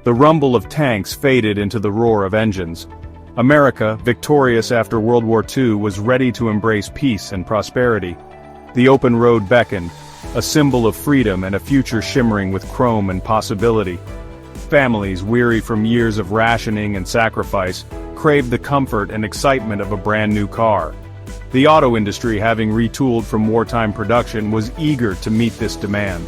The rumble of tanks faded into the roar of engines. America, victorious after World War II, was ready to embrace peace and prosperity. The open road beckoned, a symbol of freedom and a future shimmering with chrome and possibility. Families, weary from years of rationing and sacrifice, craved the comfort and excitement of a brand-new car. The auto industry, having retooled from wartime production, was eager to meet this demand.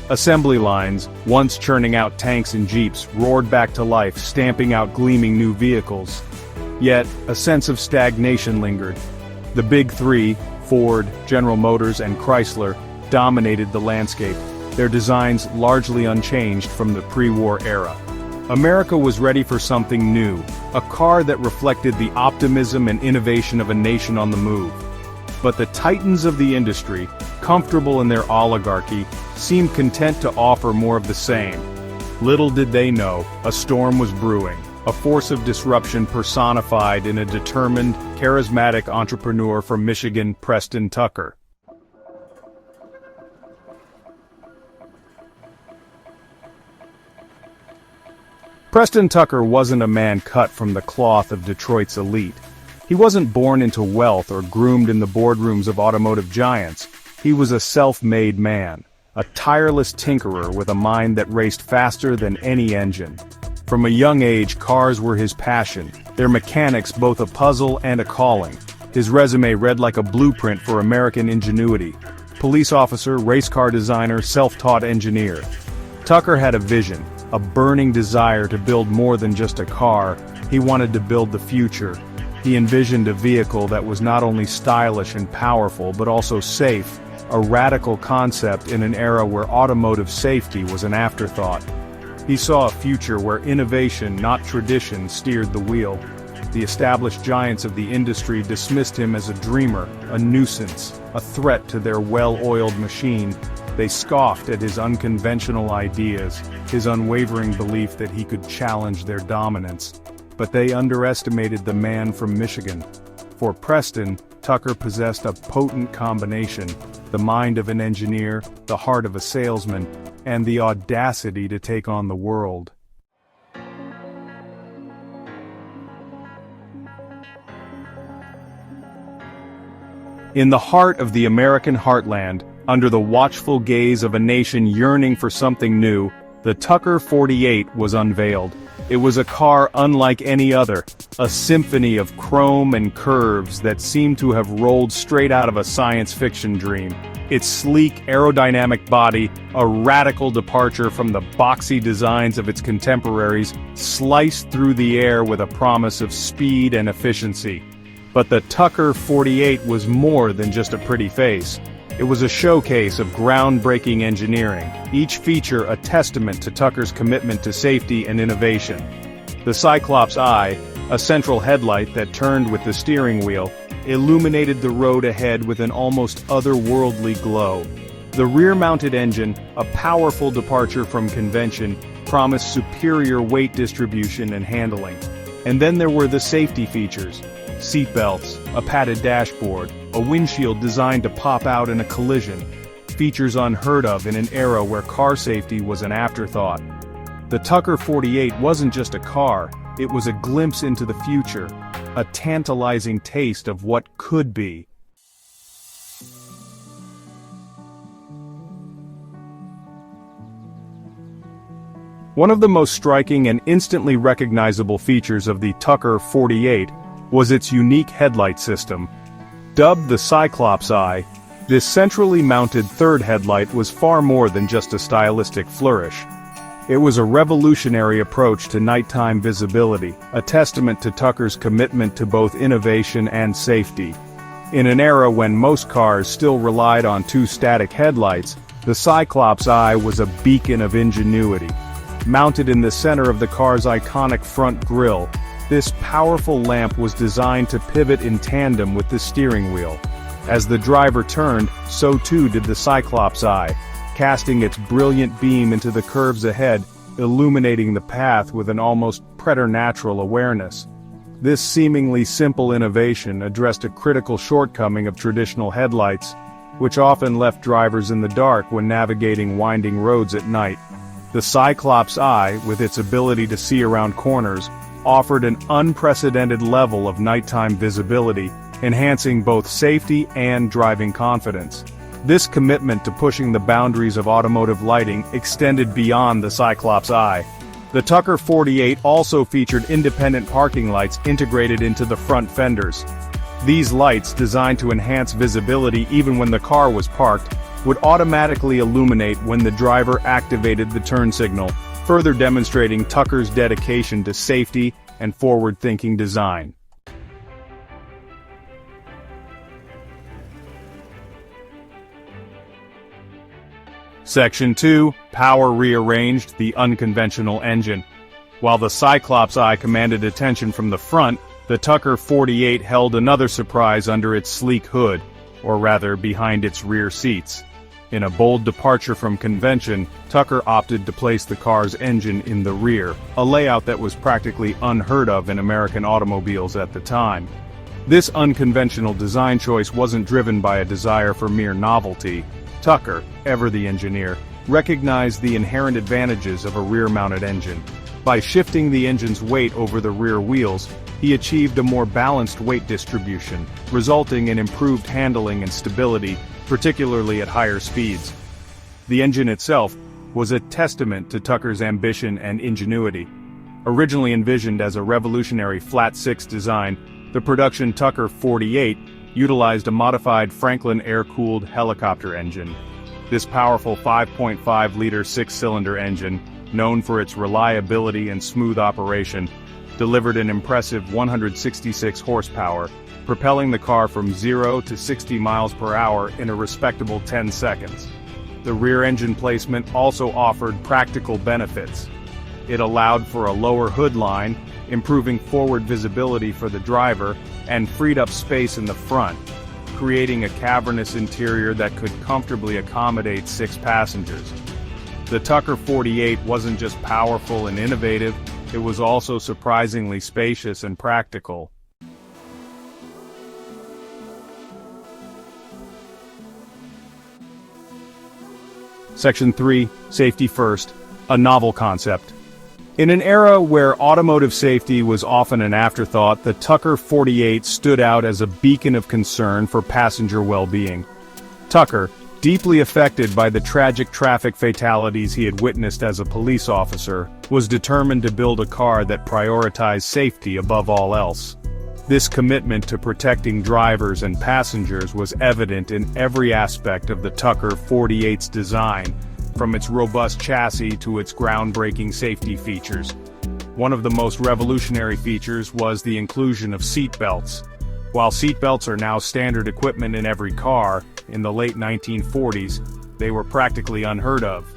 Assembly lines, once churning out tanks and jeeps, roared back to life, stamping out gleaming new vehicles. Yet, a sense of stagnation lingered. The big three, Ford, General Motors, and Chrysler, dominated the landscape, their designs largely unchanged from the pre-war era. America was ready for something new, a car that reflected the optimism and innovation of a nation on the move. But the titans of the industry, comfortable in their oligarchy, seemed content to offer more of the same. Little did they know, a storm was brewing, a force of disruption personified in a determined, charismatic entrepreneur from Michigan, Preston Tucker. Preston Tucker wasn't a man cut from the cloth of Detroit's elite. He wasn't born into wealth or groomed in the boardrooms of automotive giants. He was a self-made man, a tireless tinkerer with a mind that raced faster than any engine. From a young age, cars were his passion, their mechanics both a puzzle and a calling. His resume read like a blueprint for American ingenuity. Police officer, race car designer, self-taught engineer. Tucker had a vision, a burning desire to build more than just a car. He wanted to build the future. He envisioned a vehicle that was not only stylish and powerful but also safe, a radical concept in an era where automotive safety was an afterthought. He saw a future where innovation, not tradition, steered the wheel. The established giants of the industry dismissed him as a dreamer, a nuisance, a threat to their well-oiled machine. They scoffed at his unconventional ideas, his unwavering belief that he could challenge their dominance. But they underestimated the man from Michigan. For Preston, Tucker possessed a potent combination: the mind of an engineer, the heart of a salesman, and the audacity to take on the world. In the heart of the American heartland, under the watchful gaze of a nation yearning for something new, the Tucker 48 was unveiled. It was a car unlike any other, a symphony of chrome and curves that seemed to have rolled straight out of a science fiction dream. Its sleek, aerodynamic body, a radical departure from the boxy designs of its contemporaries, sliced through the air with a promise of speed and efficiency. But the Tucker 48 was more than just a pretty face. It was a showcase of groundbreaking engineering, each feature a testament to Tucker's commitment to safety and innovation. The Cyclops Eye, a central headlight that turned with the steering wheel, illuminated the road ahead with an almost otherworldly glow. The rear-mounted engine, a powerful departure from convention, promised superior weight distribution and handling. And then there were the safety features: seatbelts, a padded dashboard, a windshield designed to pop out in a collision, features unheard of in an era where car safety was an afterthought. The Tucker 48 wasn't just a car, it was a glimpse into the future, a tantalizing taste of what could be. One of the most striking and instantly recognizable features of the Tucker 48 was its unique headlight system. Dubbed the Cyclops Eye, this centrally mounted third headlight was far more than just a stylistic flourish. It was a revolutionary approach to nighttime visibility, a testament to Tucker's commitment to both innovation and safety. In an era when most cars still relied on two static headlights, the Cyclops Eye was a beacon of ingenuity. Mounted in the center of the car's iconic front grille, this powerful lamp was designed to pivot in tandem with the steering wheel. As the driver turned, so too did the Cyclops Eye, casting its brilliant beam into the curves ahead, illuminating the path with an almost preternatural awareness. This seemingly simple innovation addressed a critical shortcoming of traditional headlights, which often left drivers in the dark when navigating winding roads at night. The Cyclops Eye, with its ability to see around corners, offered an unprecedented level of nighttime visibility, enhancing both safety and driving confidence. This commitment to pushing the boundaries of automotive lighting extended beyond the Cyclops Eye. The Tucker 48 also featured independent parking lights integrated into the front fenders. These lights, designed to enhance visibility even when the car was parked, would automatically illuminate when the driver activated the turn signal, further demonstrating Tucker's dedication to safety and forward-thinking design. Section 2, Power Rearranged, the Unconventional Engine. While the Cyclops Eye commanded attention from the front, the Tucker 48 held another surprise under its sleek hood, or rather behind its rear seats. In a bold departure from convention, Tucker opted to place the car's engine in the rear, a layout that was practically unheard of in American automobiles at the time. This unconventional design choice wasn't driven by a desire for mere novelty. Tucker, ever the engineer, recognized the inherent advantages of a rear-mounted engine. By shifting the engine's weight over the rear wheels, he achieved a more balanced weight distribution, resulting in improved handling and stability, particularly at higher speeds. The engine itself was a testament to Tucker's ambition and ingenuity. Originally envisioned as a revolutionary flat-six design, the production Tucker 48 utilized a modified Franklin air-cooled helicopter engine. This powerful 5.5-liter six-cylinder engine, known for its reliability and smooth operation, delivered an impressive 166 horsepower, propelling the car from 0 to 60 miles per hour in a respectable 10 seconds. The rear engine placement also offered practical benefits. It allowed for a lower hood line, improving forward visibility for the driver, and freed up space in the front, creating a cavernous interior that could comfortably accommodate 6 passengers. The Tucker 48 wasn't just powerful and innovative, it was also surprisingly spacious and practical. Section 3, Safety First, a novel concept. In an era where automotive safety was often an afterthought, the Tucker 48 stood out as a beacon of concern for passenger well-being. Tucker, deeply affected by the tragic traffic fatalities he had witnessed as a police officer, was determined to build a car that prioritized safety above all else. This commitment to protecting drivers and passengers was evident in every aspect of the Tucker 48's design, from its robust chassis to its groundbreaking safety features. One of the most revolutionary features was the inclusion of seatbelts. While seatbelts are now standard equipment in every car, in the late 1940s, they were practically unheard of.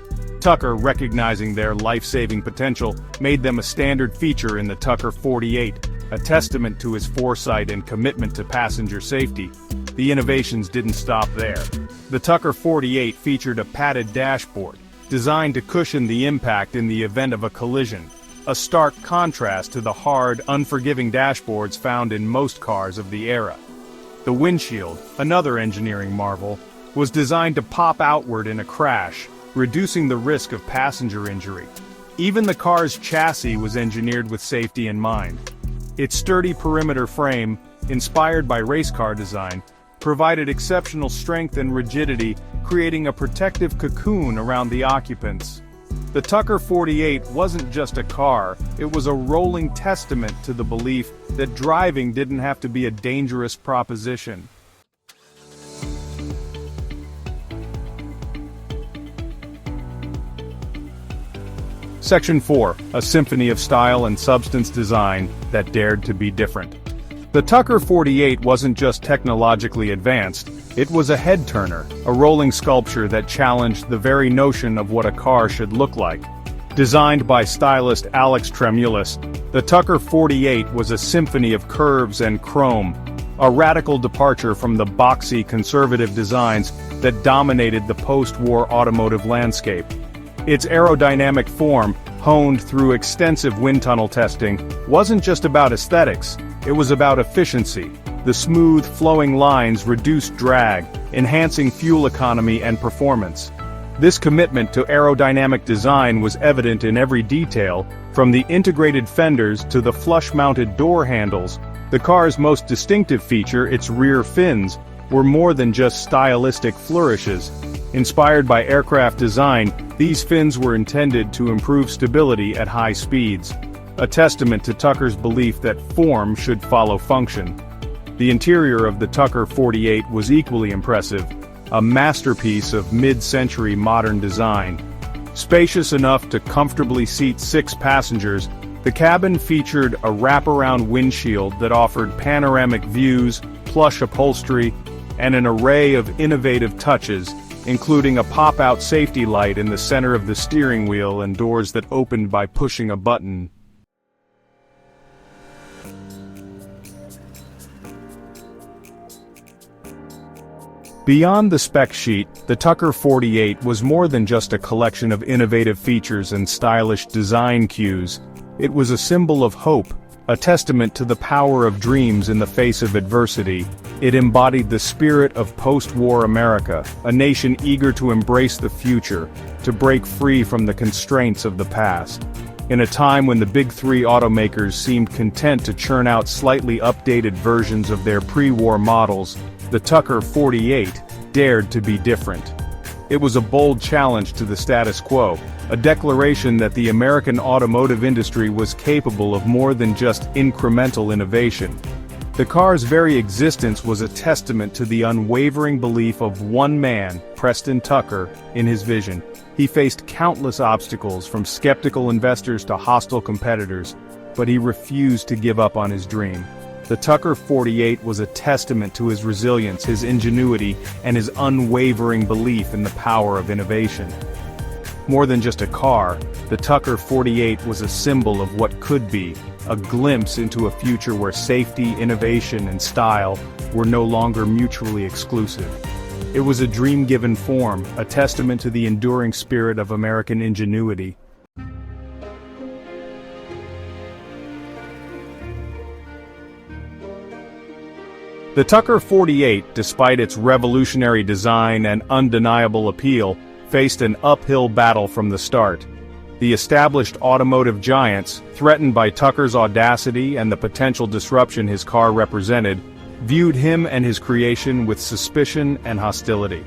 Tucker, recognizing their life-saving potential, made them a standard feature in the Tucker 48, a testament to his foresight and commitment to passenger safety. The innovations didn't stop there. The Tucker 48 featured a padded dashboard, designed to cushion the impact in the event of a collision, a stark contrast to the hard, unforgiving dashboards found in most cars of the era. The windshield, another engineering marvel, was designed to pop outward in a crash, reducing the risk of passenger injury. Even the car's chassis was engineered with safety in mind. Its sturdy perimeter frame, inspired by race car design, provided exceptional strength and rigidity, creating a protective cocoon around the occupants. The Tucker 48 wasn't just a car, it was a rolling testament to the belief that driving didn't have to be a dangerous proposition. Section 4, a symphony of style and substance design that dared to be different. The Tucker 48 wasn't just technologically advanced, it was a head-turner, a rolling sculpture that challenged the very notion of what a car should look like. Designed by stylist Alex Tremulis, the Tucker 48 was a symphony of curves and chrome, a radical departure from the boxy conservative designs that dominated the post-war automotive landscape. Its aerodynamic form, honed through extensive wind tunnel testing, wasn't just about aesthetics, it was about efficiency. The smooth, flowing lines reduced drag, enhancing fuel economy and performance. This commitment to aerodynamic design was evident in every detail, from the integrated fenders to the flush-mounted door handles. The car's most distinctive feature, its rear fins, were more than just stylistic flourishes. Inspired by aircraft design, these fins were intended to improve stability at high speeds, a testament to Tucker's belief that form should follow function. The interior of the Tucker 48 was equally impressive, a masterpiece of mid-century modern design. Spacious enough to comfortably seat 6 passengers, the cabin featured a wraparound windshield that offered panoramic views, plush upholstery, and an array of innovative touches, including a pop-out safety light in the center of the steering wheel and doors that opened by pushing a button. Beyond the spec sheet, the Tucker 48 was more than just a collection of innovative features and stylish design cues. It was a symbol of hope, a testament to the power of dreams in the face of adversity. It embodied the spirit of post-war America, a nation eager to embrace the future, to break free from the constraints of the past. In a time when the big three automakers seemed content to churn out slightly updated versions of their pre-war models, the Tucker 48 dared to be different. It was a bold challenge to the status quo, a declaration that the American automotive industry was capable of more than just incremental innovation. The car's very existence was a testament to the unwavering belief of one man, Preston Tucker, in his vision. He faced countless obstacles, from skeptical investors to hostile competitors, but he refused to give up on his dream. The Tucker 48 was a testament to his resilience, his ingenuity, and his unwavering belief in the power of innovation. More than just a car, the Tucker 48 was a symbol of what could be, a glimpse into a future where safety, innovation, and style were no longer mutually exclusive. It was a dream given form, a testament to the enduring spirit of American ingenuity. The Tucker 48, despite its revolutionary design and undeniable appeal, faced an uphill battle from the start. The established automotive giants, threatened by Tucker's audacity and the potential disruption his car represented, viewed him and his creation with suspicion and hostility.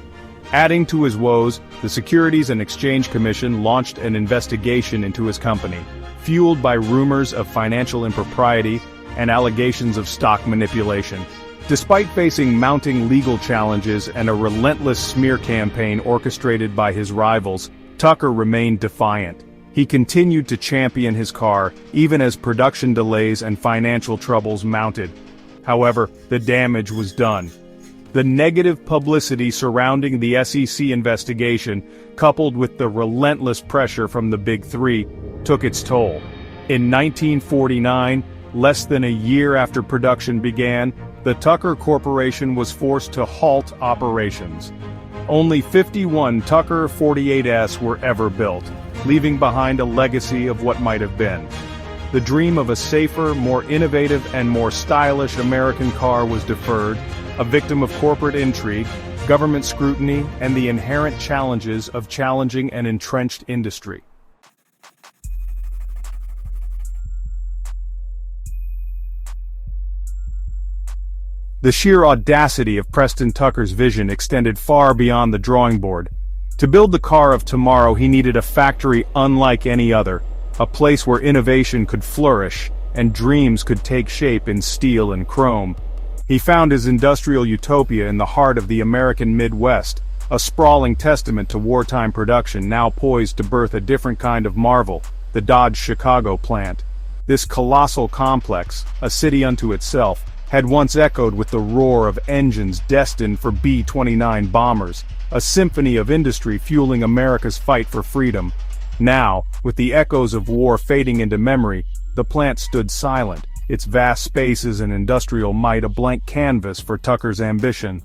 Adding to his woes, the Securities and Exchange Commission launched an investigation into his company, fueled by rumors of financial impropriety and allegations of stock manipulation. Despite facing mounting legal challenges and a relentless smear campaign orchestrated by his rivals, Tucker remained defiant. He continued to champion his car, even as production delays and financial troubles mounted. However, the damage was done. The negative publicity surrounding the SEC investigation, coupled with the relentless pressure from the Big Three, took its toll. In 1949, less than a year after production began, the Tucker Corporation was forced to halt operations. Only 51 Tucker 48s were ever built, leaving behind a legacy of what might have been. The dream of a safer, more innovative, and more stylish American car was deferred, a victim of corporate intrigue, government scrutiny, and the inherent challenges of challenging an entrenched industry. The sheer audacity of Preston Tucker's vision extended far beyond the drawing board. To build the car of tomorrow, he needed a factory unlike any other, a place where innovation could flourish and dreams could take shape in steel and chrome. He found his industrial utopia in the heart of the American Midwest, a sprawling testament to wartime production now poised to birth a different kind of marvel, the Dodge Chicago plant. This colossal complex, a city unto itself, had once echoed with the roar of engines destined for B-29 bombers, a symphony of industry fueling America's fight for freedom. Now, with the echoes of war fading into memory, the plant stood silent, its vast spaces and industrial might a blank canvas for Tucker's ambition.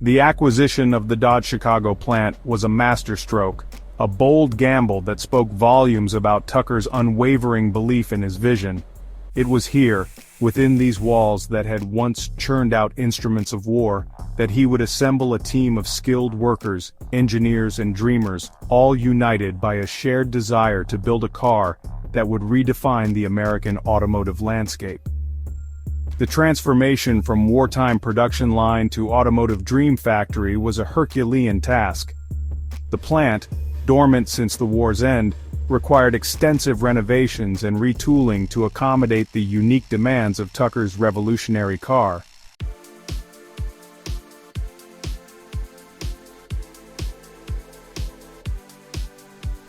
The acquisition of the Dodge Chicago plant was a masterstroke, a bold gamble that spoke volumes about Tucker's unwavering belief in his vision. It was here, within these walls that had once churned out instruments of war, that he would assemble a team of skilled workers, engineers and dreamers, all united by a shared desire to build a car that would redefine the American automotive landscape. The transformation from wartime production line to automotive dream factory was a Herculean task. The plant, dormant since the war's end, required extensive renovations and retooling to accommodate the unique demands of Tucker's revolutionary car.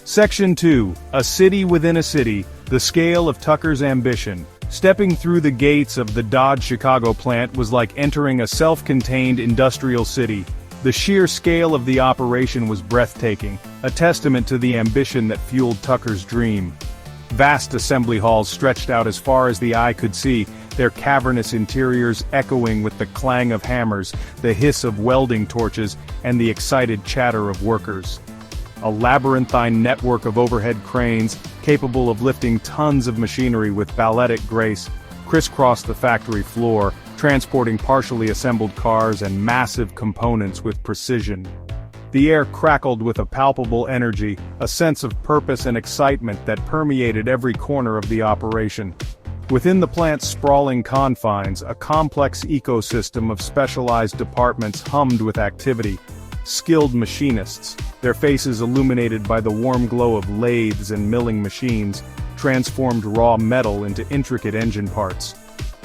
Section 2. A City Within a City, the Scale of Tucker's Ambition. Stepping through the gates of the Dodge Chicago plant was like entering a self-contained industrial city. The sheer scale of the operation was breathtaking, a testament to the ambition that fueled Tucker's dream. Vast assembly halls stretched out as far as the eye could see, their cavernous interiors echoing with the clang of hammers, the hiss of welding torches, and the excited chatter of workers. A labyrinthine network of overhead cranes, capable of lifting tons of machinery with balletic grace, crisscrossed the factory floor, transporting partially assembled cars and massive components with precision. The air crackled with a palpable energy, a sense of purpose and excitement that permeated every corner of the operation. Within the plant's sprawling confines, a complex ecosystem of specialized departments hummed with activity. Skilled machinists, their faces illuminated by the warm glow of lathes and milling machines, transformed raw metal into intricate engine parts.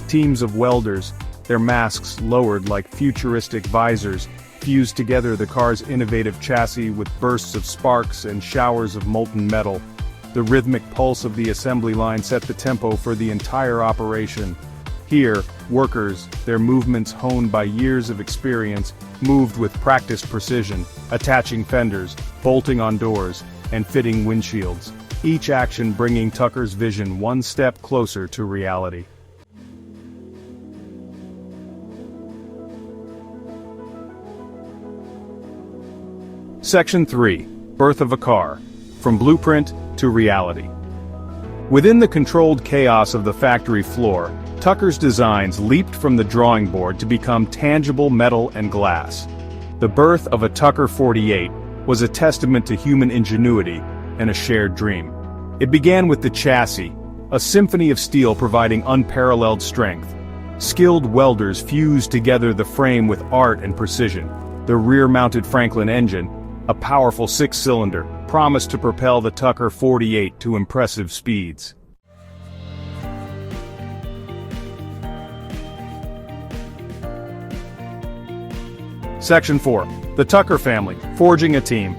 Teams of welders, their masks lowered like futuristic visors, fused together the car's innovative chassis with bursts of sparks and showers of molten metal. The rhythmic pulse of the assembly line set the tempo for the entire operation. Here, workers, their movements honed by years of experience, moved with practiced precision, attaching fenders, bolting on doors, and fitting windshields, each action bringing Tucker's vision one step closer to reality. Section 3. Birth of a Car. From Blueprint to Reality. Within the controlled chaos of the factory floor, Tucker's designs leaped from the drawing board to become tangible metal and glass. The birth of a Tucker 48 was a testament to human ingenuity and a shared dream. It began with the chassis, a symphony of steel providing unparalleled strength. Skilled welders fused together the frame with art and precision. The rear-mounted Franklin engine, a powerful six-cylinder, promised to propel the Tucker 48 to impressive speeds. Section 4. The Tucker Family, Forging a Team.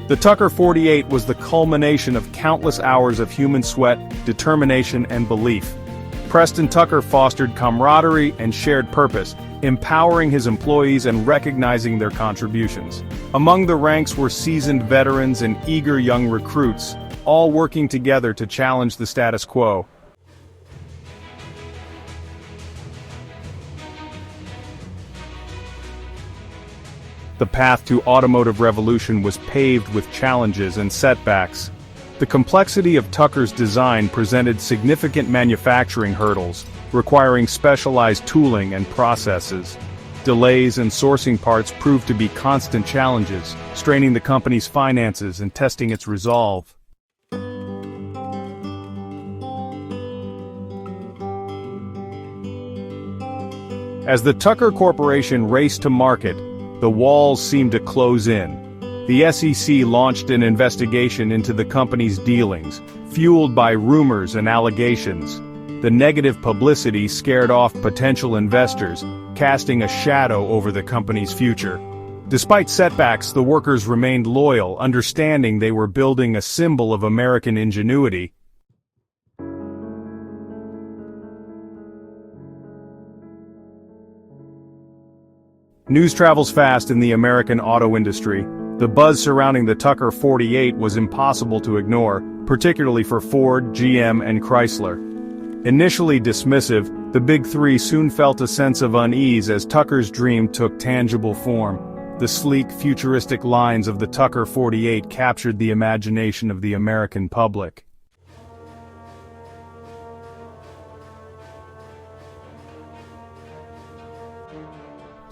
The Tucker 48 was the culmination of countless hours of human sweat, determination and belief. Preston Tucker fostered camaraderie and shared purpose, empowering his employees and recognizing their contributions. Among the ranks were seasoned veterans and eager young recruits, all working together to challenge the status quo. The path to automotive revolution was paved with challenges and setbacks. The complexity of Tucker's design presented significant manufacturing hurdles, requiring specialized tooling and processes. Delays in sourcing parts proved to be constant challenges, straining the company's finances and testing its resolve. As the Tucker Corporation raced to market, the walls seemed to close in. The SEC launched an investigation into the company's dealings, fueled by rumors and allegations. The negative publicity scared off potential investors, casting a shadow over the company's future. Despite setbacks, the workers remained loyal, understanding they were building a symbol of American ingenuity. News travels fast in the American auto industry. The buzz surrounding the Tucker 48 was impossible to ignore, particularly for Ford, GM, and Chrysler. Initially dismissive, the Big Three soon felt a sense of unease as Tucker's dream took tangible form. The sleek, futuristic lines of the Tucker 48 captured the imagination of the American public.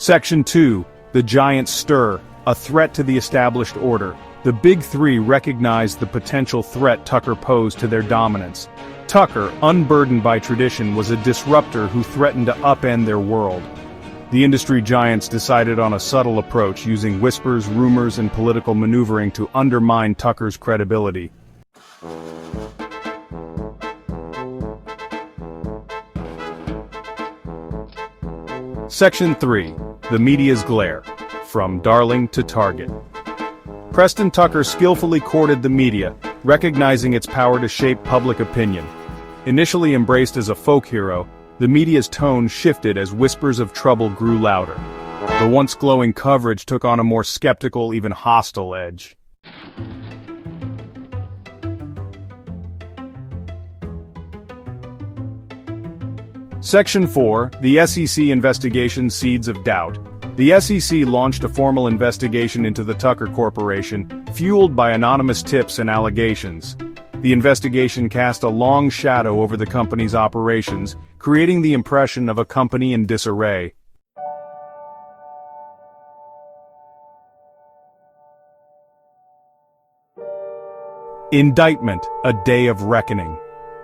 Section 2. The Giant Stir, a threat to the established order. The Big Three recognized the potential threat Tucker posed to their dominance. Tucker, unburdened by tradition, was a disruptor who threatened to upend their world. The industry giants decided on a subtle approach, using whispers, rumors, and political maneuvering to undermine Tucker's credibility. Section 3. The Media's Glare. From darling to target. Preston Tucker skillfully courted the media, recognizing its power to shape public opinion. Initially embraced as a folk hero, the media's tone shifted as whispers of trouble grew louder. The once glowing coverage took on a more skeptical, even hostile edge. Section 4. The SEC Investigation Seeds of Doubt. The SEC launched a formal investigation into the Tucker Corporation, fueled by anonymous tips and allegations. The investigation cast a long shadow over the company's operations, creating the impression of a company in disarray. Indictment, a day of reckoning.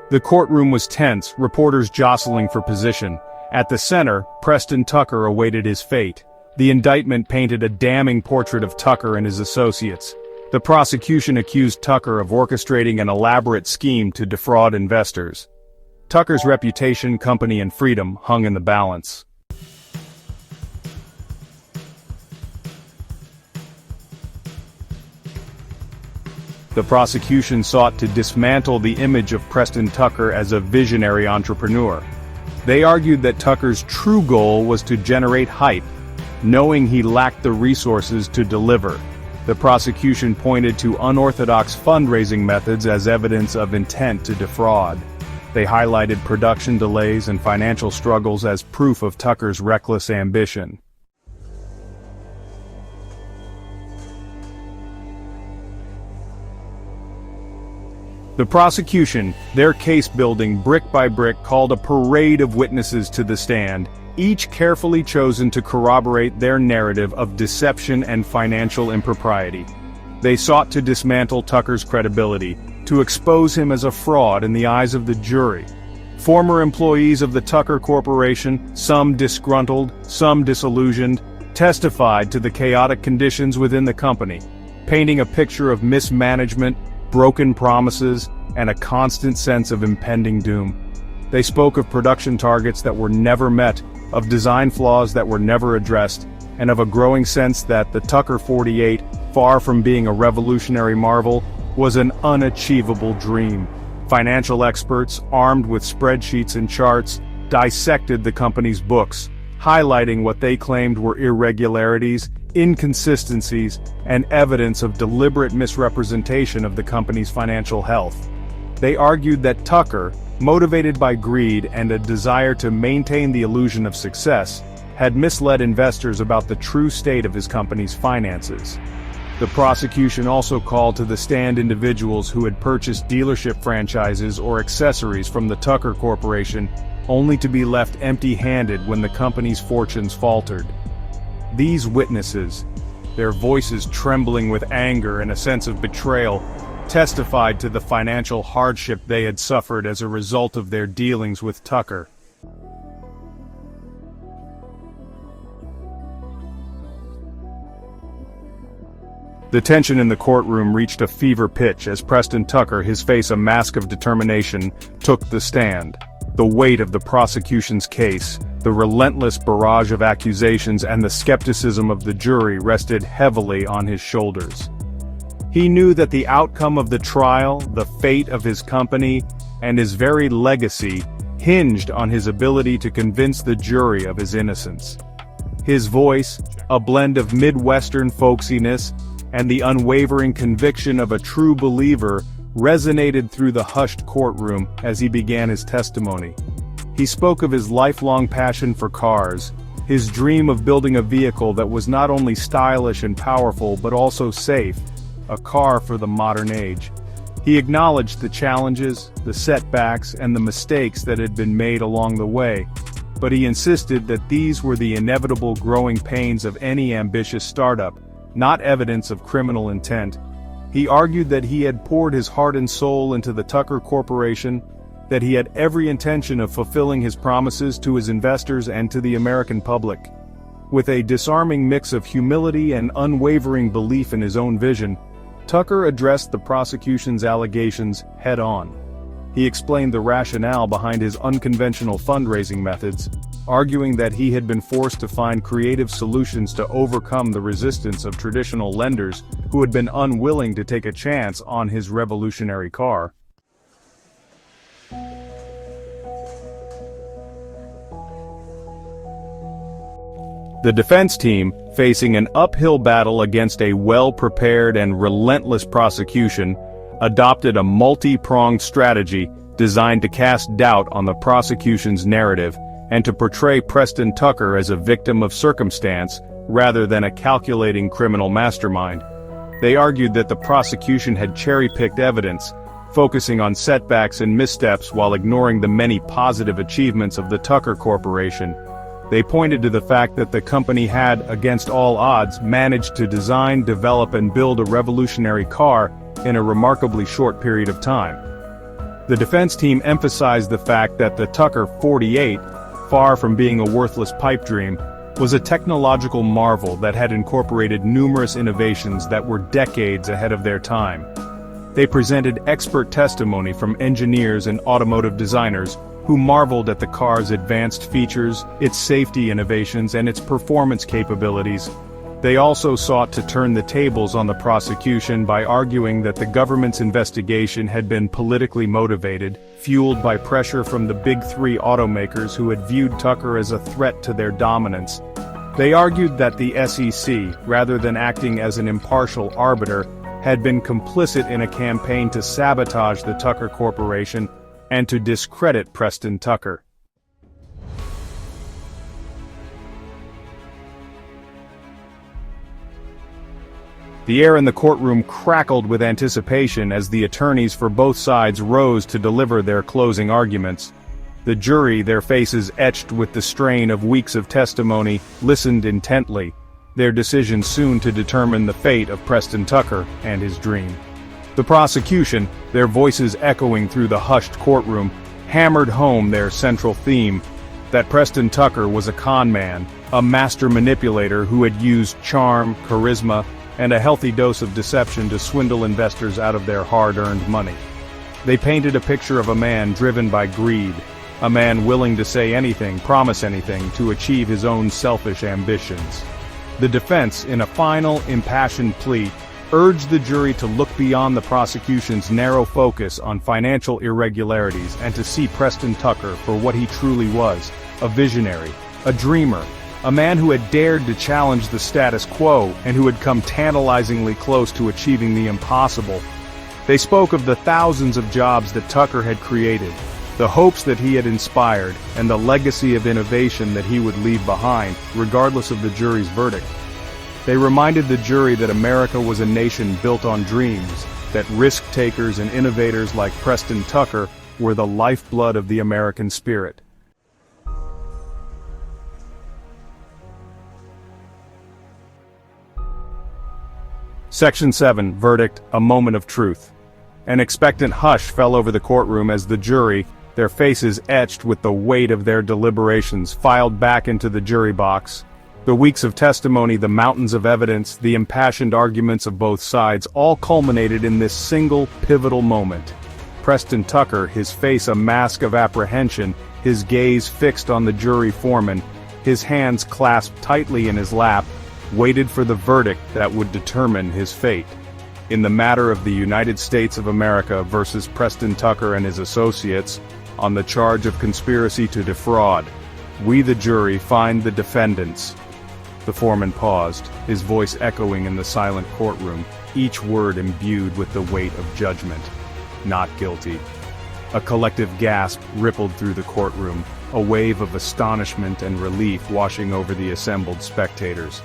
The courtroom was tense, reporters jostling for position. At the center, Preston Tucker awaited his fate. The indictment painted a damning portrait of Tucker and his associates. The prosecution accused Tucker of orchestrating an elaborate scheme to defraud investors. Tucker's reputation, company, and freedom hung in the balance. The prosecution sought to dismantle the image of Preston Tucker as a visionary entrepreneur. They argued that Tucker's true goal was to generate hype, knowing he lacked the resources to deliver. The prosecution pointed to unorthodox fundraising methods as evidence of intent to defraud. They highlighted production delays and financial struggles as proof of Tucker's reckless ambition. The prosecution, their case building brick by brick, called a parade of witnesses to the stand, each carefully chosen to corroborate their narrative of deception and financial impropriety. They sought to dismantle Tucker's credibility, to expose him as a fraud in the eyes of the jury. Former employees of the Tucker Corporation, some disgruntled, some disillusioned, testified to the chaotic conditions within the company, painting a picture of mismanagement, broken promises, and a constant sense of impending doom. They spoke of production targets that were never met, of design flaws that were never addressed, and of a growing sense that the Tucker 48, far from being a revolutionary marvel, was an unachievable dream. Financial experts, armed with spreadsheets and charts, dissected the company's books, highlighting what they claimed were irregularities, inconsistencies, and evidence of deliberate misrepresentation of the company's financial health. They argued that Tucker, motivated by greed and a desire to maintain the illusion of success, had misled investors about the true state of his company's finances. The prosecution also called to the stand individuals who had purchased dealership franchises or accessories from the Tucker Corporation, only to be left empty-handed when the company's fortunes faltered. These witnesses, their voices trembling with anger and a sense of betrayal, testified to the financial hardship they had suffered as a result of their dealings with Tucker. The tension in the courtroom reached a fever pitch as Preston Tucker, his face a mask of determination, took the stand. The weight of the prosecution's case, the relentless barrage of accusations, and the skepticism of the jury rested heavily on his shoulders. He knew that the outcome of the trial, the fate of his company, and his very legacy hinged on his ability to convince the jury of his innocence. His voice, a blend of Midwestern folksiness and the unwavering conviction of a true believer, resonated through the hushed courtroom as he began his testimony. He spoke of his lifelong passion for cars, his dream of building a vehicle that was not only stylish and powerful but also safe, a car for the modern age. He acknowledged the challenges, the setbacks, and the mistakes that had been made along the way. but he insisted that these were the inevitable growing pains of any ambitious startup, not evidence of criminal intent. He argued that he had poured his heart and soul into the Tucker Corporation, that he had every intention of fulfilling his promises to his investors and to the American public. With a disarming mix of humility and unwavering belief in his own vision, Tucker addressed the prosecution's allegations head-on. He explained the rationale behind his unconventional fundraising methods, arguing that he had been forced to find creative solutions to overcome the resistance of traditional lenders who had been unwilling to take a chance on his revolutionary car. The defense team, facing an uphill battle against a well-prepared and relentless prosecution, adopted a multi-pronged strategy designed to cast doubt on the prosecution's narrative and to portray Preston Tucker as a victim of circumstance rather than a calculating criminal mastermind. They argued that the prosecution had cherry-picked evidence, focusing on setbacks and missteps while ignoring the many positive achievements of the Tucker Corporation. They pointed to the fact that the company had, against all odds, managed to design, develop and build a revolutionary car in a remarkably short period of time. The defense team emphasized the fact that the Tucker 48, far from being a worthless pipe dream, was a technological marvel that had incorporated numerous innovations that were decades ahead of their time. They presented expert testimony from engineers and automotive designers who marveled at the car's advanced features, its safety innovations and its performance capabilities. They also sought to turn the tables on the prosecution by arguing that the government's investigation had been politically motivated, fueled by pressure from the big three automakers who had viewed Tucker as a threat to their dominance. They argued that the SEC, rather than acting as an impartial arbiter, had been complicit in a campaign to sabotage the Tucker Corporation and to discredit Preston Tucker. The air in the courtroom crackled with anticipation as the attorneys for both sides rose to deliver their closing arguments. The jury, their faces etched with the strain of weeks of testimony, listened intently, their decision soon to determine the fate of Preston Tucker and his dream. The prosecution, their voices echoing through the hushed courtroom, hammered home their central theme, that Preston Tucker was a con man, a master manipulator who had used charm, charisma, and a healthy dose of deception to swindle investors out of their hard-earned money. They painted a picture of a man driven by greed, a man willing to say anything, promise anything, to achieve his own selfish ambitions. The defense, in a final, impassioned plea, urged the jury to look beyond the prosecution's narrow focus on financial irregularities and to see Preston Tucker for what he truly was, a visionary, a dreamer, a man who had dared to challenge the status quo and who had come tantalizingly close to achieving the impossible. They spoke of the thousands of jobs that Tucker had created, the hopes that he had inspired, and the legacy of innovation that he would leave behind, regardless of the jury's verdict. They reminded the jury that America was a nation built on dreams, that risk-takers and innovators like Preston Tucker were the lifeblood of the American spirit. Section 7, Verdict, A Moment of Truth. An expectant hush fell over the courtroom as the jury, their faces etched with the weight of their deliberations, filed back into the jury box. The weeks of testimony, the mountains of evidence, the impassioned arguments of both sides all culminated in this single, pivotal moment. Preston Tucker, his face a mask of apprehension, his gaze fixed on the jury foreman, his hands clasped tightly in his lap, waited for the verdict that would determine his fate. In the matter of the United States of America versus Preston Tucker and his associates, on the charge of conspiracy to defraud, we the jury find the defendants. The foreman paused, his voice echoing in the silent courtroom, each word imbued with the weight of judgment. Not guilty. A collective gasp rippled through the courtroom, a wave of astonishment and relief washing over the assembled spectators.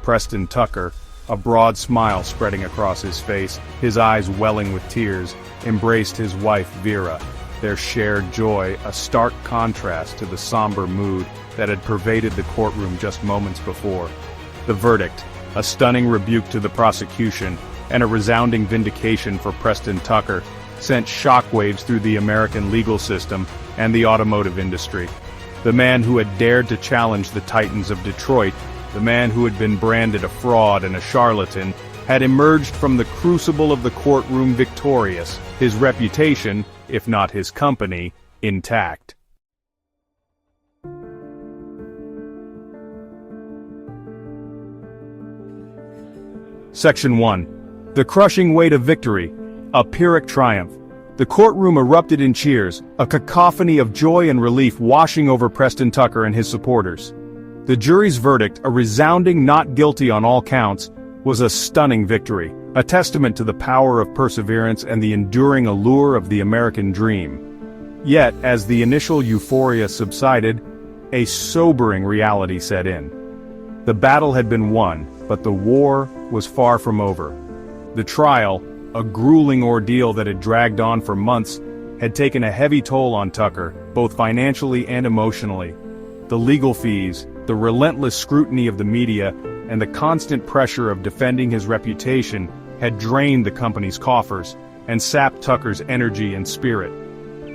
Preston Tucker, a broad smile spreading across his face, his eyes welling with tears, embraced his wife Vera. their shared joy a stark contrast to the somber mood that had pervaded the courtroom just moments before. The verdict, a stunning rebuke to the prosecution, and a resounding vindication for Preston Tucker, sent shockwaves through the American legal system and the automotive industry. The man who had dared to challenge the titans of Detroit, the man who had been branded a fraud and a charlatan, had emerged from the crucible of the courtroom victorious, his reputation, if not his company, intact. Section 1. The crushing weight of victory, a Pyrrhic Triumph. The courtroom erupted in cheers, a cacophony of joy and relief washing over Preston Tucker and his supporters. The jury's verdict, a resounding not guilty on all counts, was a stunning victory, a testament to the power of perseverance and the enduring allure of the American dream. Yet, as the initial euphoria subsided, a sobering reality set in. The battle had been won, but the war was far from over. The trial, a grueling ordeal that had dragged on for months, had taken a heavy toll on Tucker, both financially and emotionally. The legal fees, the relentless scrutiny of the media, and the constant pressure of defending his reputation had drained the company's coffers and sapped Tucker's energy and spirit.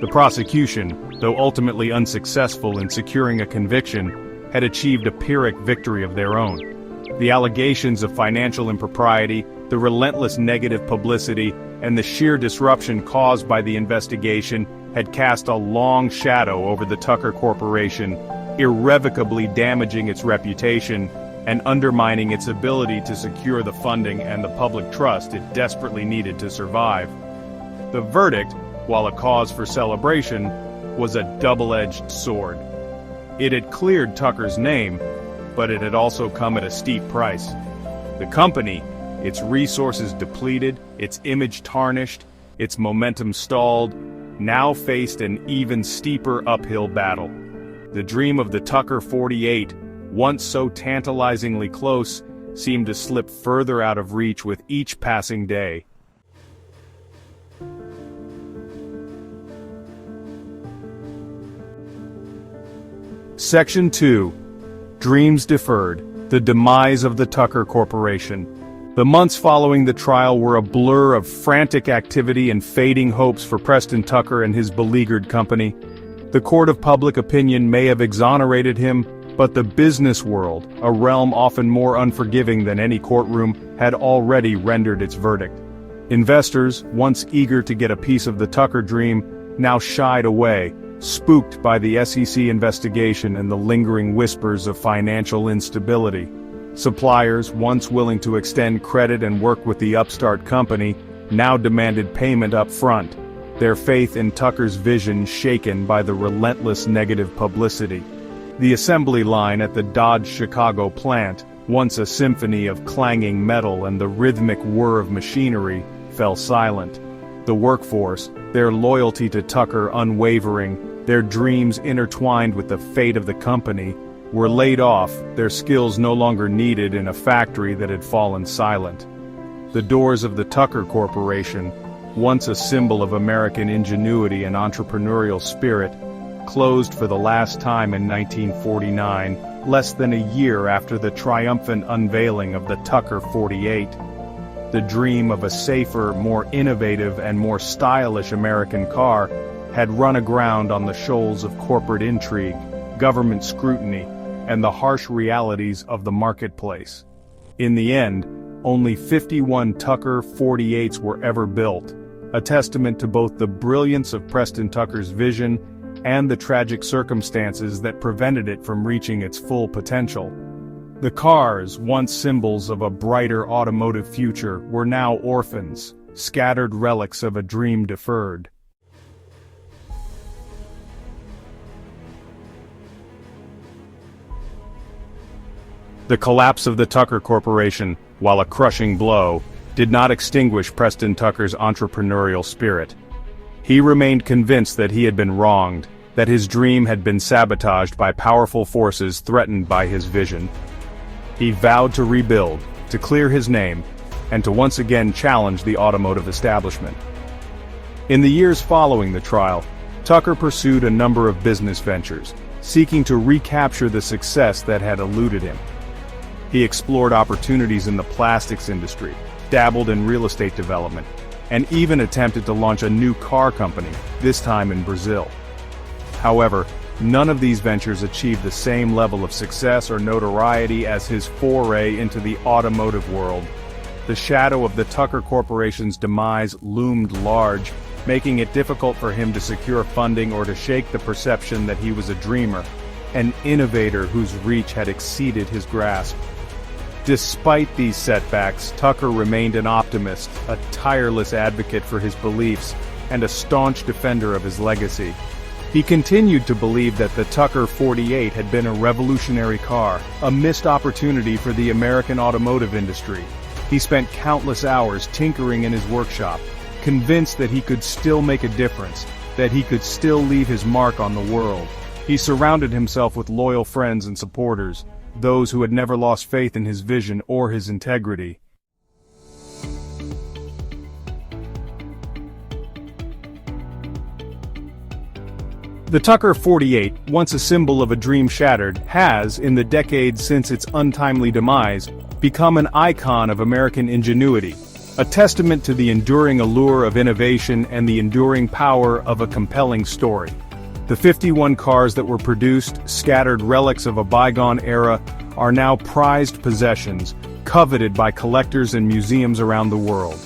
The prosecution, though ultimately unsuccessful in securing a conviction, had achieved a Pyrrhic victory of their own. The allegations of financial impropriety, the relentless negative publicity, and the sheer disruption caused by the investigation had cast a long shadow over the Tucker Corporation, irrevocably damaging its reputation and undermining its ability to secure the funding and the public trust it desperately needed to survive. The verdict, while a cause for celebration, was a double-edged sword. It had cleared Tucker's name, but it had also come at a steep price. The company, its resources depleted, its image tarnished, its momentum stalled, now faced an even steeper uphill battle. The dream of the Tucker 48, once so tantalizingly close, seemed to slip further out of reach with each passing day. Section 2. Dreams Deferred, the Demise of the Tucker Corporation. The months following the trial were a blur of frantic activity and fading hopes for Preston Tucker and his beleaguered company. The court of public opinion may have exonerated him, but the business world, a realm often more unforgiving than any courtroom, had already rendered its verdict. Investors, once eager to get a piece of the Tucker dream, now shied away, spooked by the SEC investigation and the lingering whispers of financial instability. Suppliers, once willing to extend credit and work with the upstart company, now demanded payment up front, their faith in Tucker's vision shaken by the relentless negative publicity. The assembly line at the Dodge Chicago plant, once a symphony of clanging metal and the rhythmic whir of machinery, fell silent. The workforce, their loyalty to Tucker unwavering, their dreams intertwined with the fate of the company, were laid off, their skills no longer needed in a factory that had fallen silent. The doors of the Tucker Corporation, once a symbol of American ingenuity and entrepreneurial spirit, closed for the last time in 1949, less than a year after the triumphant unveiling of the Tucker 48. The dream of a safer, more innovative, and more stylish American car had run aground on the shoals of corporate intrigue, government scrutiny, and the harsh realities of the marketplace. In the end, only 51 Tucker 48s were ever built, a testament to both the brilliance of Preston Tucker's vision and the tragic circumstances that prevented it from reaching its full potential. The cars, once symbols of a brighter automotive future, were now orphans, scattered relics of a dream deferred. The collapse of the Tucker Corporation, while a crushing blow, did not extinguish Preston Tucker's entrepreneurial spirit. He remained convinced that he had been wronged, that his dream had been sabotaged by powerful forces threatened by his vision. He vowed to rebuild, to clear his name, and to once again challenge the automotive establishment. In the years following the trial, Tucker pursued a number of business ventures, seeking to recapture the success that had eluded him. He explored opportunities in the plastics industry, dabbled in real estate development, and even attempted to launch a new car company, this time in Brazil. However, none of these ventures achieved the same level of success or notoriety as his foray into the automotive world. The shadow of the Tucker Corporation's demise loomed large, making it difficult for him to secure funding or to shake the perception that he was a dreamer, an innovator whose reach had exceeded his grasp. Despite these setbacks, Tucker remained an optimist, a tireless advocate for his beliefs, and a staunch defender of his legacy. He continued to believe that the Tucker 48 had been a revolutionary car, a missed opportunity for the American automotive industry. He spent countless hours tinkering in his workshop, convinced that he could still make a difference, that he could still leave his mark on the world. He surrounded himself with loyal friends and supporters, those who had never lost faith in his vision or his integrity. The Tucker 48, once a symbol of a dream shattered, has, in the decades since its untimely demise, become an icon of American ingenuity, a testament to the enduring allure of innovation and the enduring power of a compelling story. The 51 cars that were produced, scattered relics of a bygone era, are now prized possessions, coveted by collectors and museums around the world.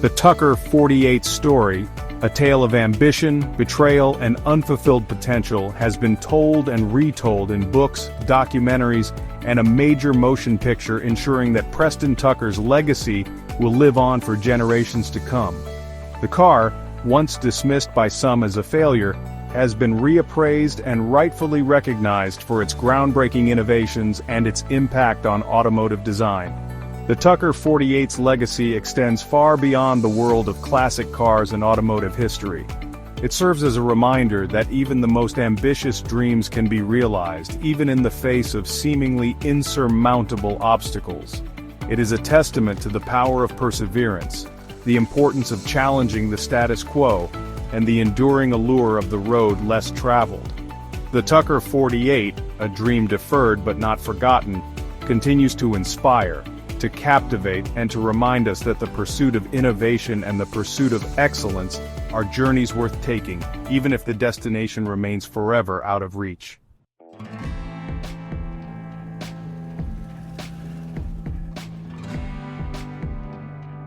The Tucker 48 story, a tale of ambition, betrayal, and unfulfilled potential, has been told and retold in books, documentaries, and a major motion picture, ensuring that Preston Tucker's legacy will live on for generations to come. The car, once dismissed by some as a failure, has been reappraised and rightfully recognized for its groundbreaking innovations and its impact on automotive design. The Tucker 48's legacy extends far beyond the world of classic cars and automotive history. It serves as a reminder that even the most ambitious dreams can be realized, even in the face of seemingly insurmountable obstacles. It is a testament to the power of perseverance, the importance of challenging the status quo, and the enduring allure of the road less traveled. The Tucker 48, a dream deferred but not forgotten, continues to inspire, to captivate, and to remind us that the pursuit of innovation and the pursuit of excellence are journeys worth taking, even if the destination remains forever out of reach.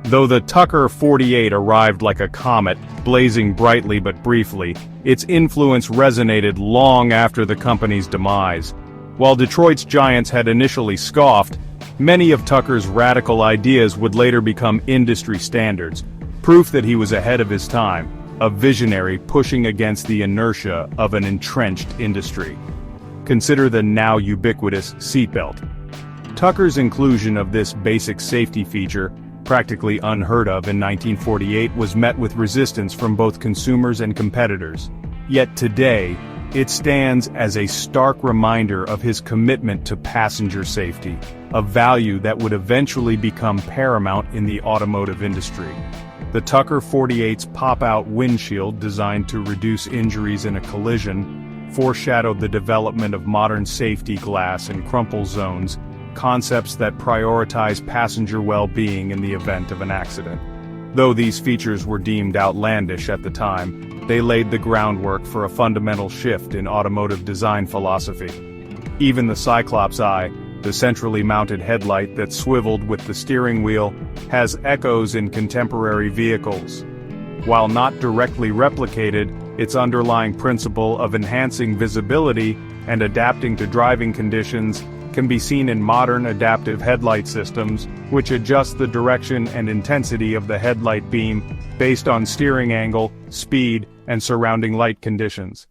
Though the Tucker 48 arrived like a comet, blazing brightly but briefly, its influence resonated long after the company's demise. While Detroit's giants had initially scoffed, many of Tucker's radical ideas would later become industry standards, proof that he was ahead of his time, a visionary pushing against the inertia of an entrenched industry. Consider the now ubiquitous seatbelt. Tucker's inclusion of this basic safety feature, practically unheard of in 1948, was met with resistance from both consumers and competitors. Yet today, it stands as a stark reminder of his commitment to passenger safety, a value that would eventually become paramount in the automotive industry. The Tucker 48's pop-out windshield, designed to reduce injuries in a collision, foreshadowed the development of modern safety glass and crumple zones, concepts that prioritize passenger well-being in the event of an accident. Though these features were deemed outlandish at the time, they laid the groundwork for a fundamental shift in automotive design philosophy. Even the Cyclops Eye, the centrally mounted headlight that swiveled with the steering wheel, has echoes in contemporary vehicles. While not directly replicated, its underlying principle of enhancing visibility and adapting to driving conditions can be seen in modern adaptive headlight systems, which adjust the direction and intensity of the headlight beam based on steering angle, speed, and surrounding light conditions.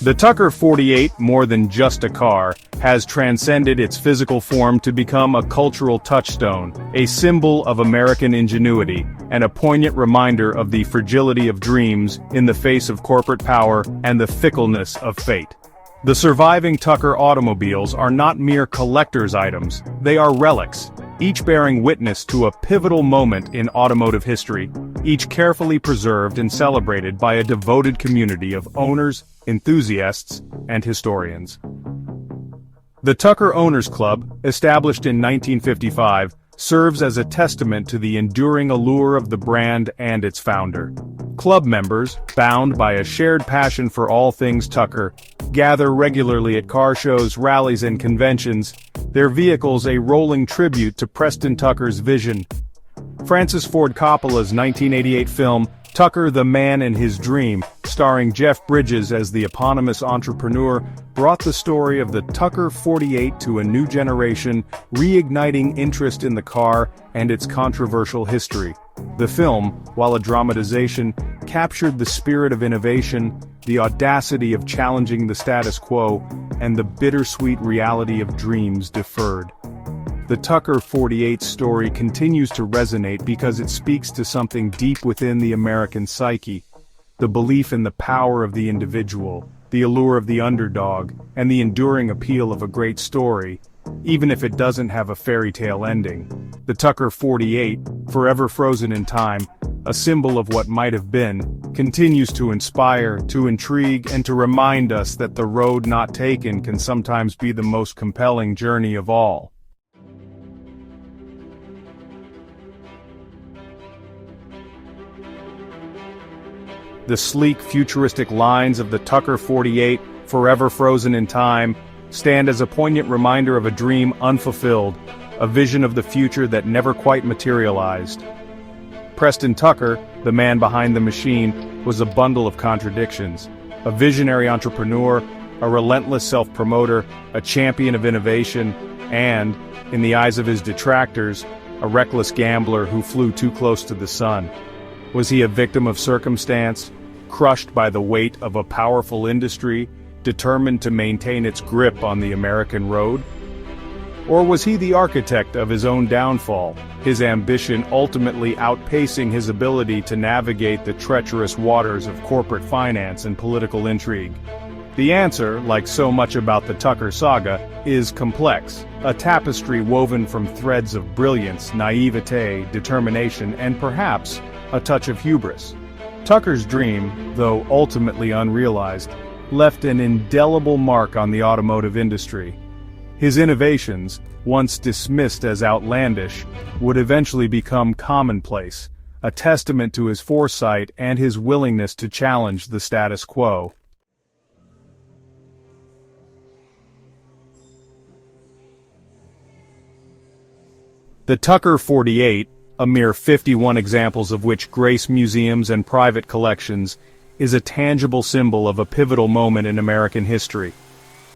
The Tucker 48, more than just a car, has transcended its physical form to become a cultural touchstone, a symbol of American ingenuity, and a poignant reminder of the fragility of dreams in the face of corporate power and the fickleness of fate. The surviving Tucker automobiles are not mere collector's items, they are relics, each bearing witness to a pivotal moment in automotive history, each carefully preserved and celebrated by a devoted community of owners, enthusiasts, and historians. The Tucker Owners Club, established in 1955, serves as a testament to the enduring allure of the brand and its founder. Club members, bound by a shared passion for all things Tucker, gather regularly at car shows, rallies, and conventions, their vehicles a rolling tribute to Preston Tucker's vision. Francis Ford Coppola's 1988 film, Tucker the Man and His Dream, starring Jeff Bridges as the eponymous entrepreneur, brought the story of the Tucker 48 to a new generation, reigniting interest in the car and its controversial history. The film, while a dramatization, captured the spirit of innovation, the audacity of challenging the status quo, and the bittersweet reality of dreams deferred. The Tucker 48 story continues to resonate because it speaks to something deep within the American psyche: the belief in the power of the individual, the allure of the underdog, and the enduring appeal of a great story, even if it doesn't have a fairy tale ending. The Tucker 48, forever frozen in time, a symbol of what might have been, continues to inspire, to intrigue, and to remind us that the road not taken can sometimes be the most compelling journey of all. The sleek, futuristic lines of the Tucker 48, forever frozen in time, stand as a poignant reminder of a dream unfulfilled, a vision of the future that never quite materialized. Preston Tucker, the man behind the machine, was a bundle of contradictions: a visionary entrepreneur, a relentless self-promoter, a champion of innovation, and, in the eyes of his detractors, a reckless gambler who flew too close to the sun. Was he a victim of circumstance, crushed by the weight of a powerful industry, determined to maintain its grip on the American road? Or was he the architect of his own downfall, his ambition ultimately outpacing his ability to navigate the treacherous waters of corporate finance and political intrigue? The answer, like so much about the Tucker saga, is complex, a tapestry woven from threads of brilliance, naivete, determination, and perhaps a touch of hubris. Tucker's dream, though ultimately unrealized, left an indelible mark on the automotive industry. His innovations, once dismissed as outlandish, would eventually become commonplace, a testament to his foresight and his willingness to challenge the status quo. The Tucker 48, a mere 51 examples of which grace museums and private collections, is a tangible symbol of a pivotal moment in American history.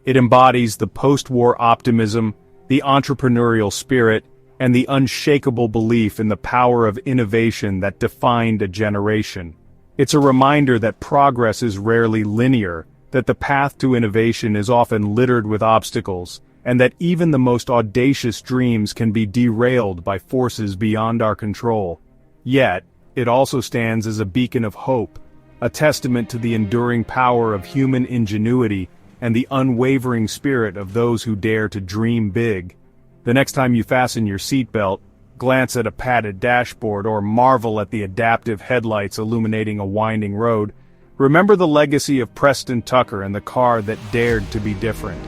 It embodies the post-war optimism, the entrepreneurial spirit, and the unshakable belief in the power of innovation that defined a generation. It's a reminder that progress is rarely linear, that the path to innovation is often littered with obstacles, and that even the most audacious dreams can be derailed by forces beyond our control. Yet, it also stands as a beacon of hope, a testament to the enduring power of human ingenuity and the unwavering spirit of those who dare to dream big. The next time you fasten your seatbelt, glance at a padded dashboard, or marvel at the adaptive headlights illuminating a winding road, remember the legacy of Preston Tucker and the car that dared to be different.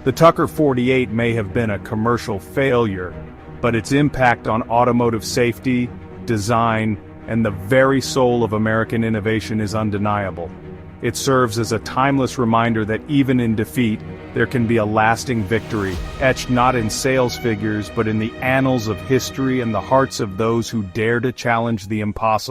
The Tucker 48 may have been a commercial failure, but its impact on automotive safety, design, and the very soul of American innovation is undeniable. It serves as a timeless reminder that even in defeat, there can be a lasting victory, etched not in sales figures but in the annals of history and the hearts of those who dare to challenge the impossible.